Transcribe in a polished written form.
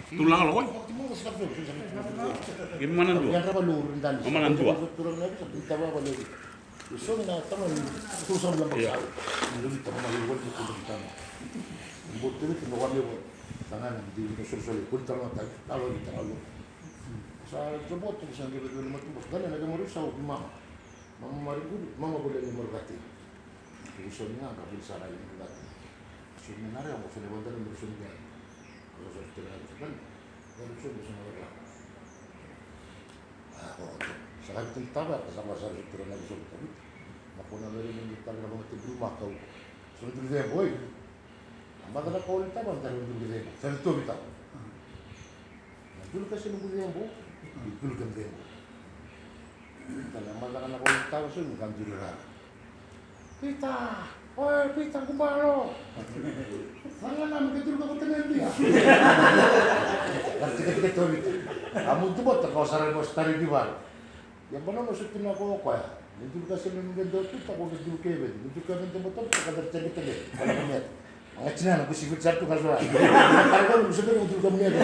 Tulang lo, boy. Gimana tuh? Yang apa lur dan Mana tua? turun lagi satu tawa apa lagi. So na tangan tusan lang Iya. baksa. Hindi ta mali wal ko kung tama. Buti ito no kami mo. Tangan hindi ko sursuli kung tama tayo. Talo kita talo. Sa jabot ko sa gibi dulu matubos. Dala na gamaro sa mama. Mama marigud, mama ko lang margati. Gusto niya ka bisa ra yung dati. So minare ako sa lewantan ng gusto niya. Kalau sa tira sa kan. Pero so gusto na sa habit ng taba, kasama sa rito na gusto ko. Ako na rin yung talaga mga tibluma ka. So ito rin boy. Ang madala ko ulit taba, ang talagang rin boy. Sa rito bitaw. Nagdulo kasi ng rin boy. Nagdulo kang rin boy. Talagang madala na ko ulit taba, so yung kandulo na. Pita! Oy, Pita, kumalo! Sanga namin, katulog ako tanan niya. Kasi ito, kamu tubot, ako sa rin mo sa tarin diwan. Yang mana maksud kena aku apa ya? Itu kasih mengendor tu tak boleh dulu kebet. Itu kan itu betul tak ada cerita tadi. Kalau kami, angkat cina aku sifat satu kasar. Kalau kamu sebenarnya untuk kami ada.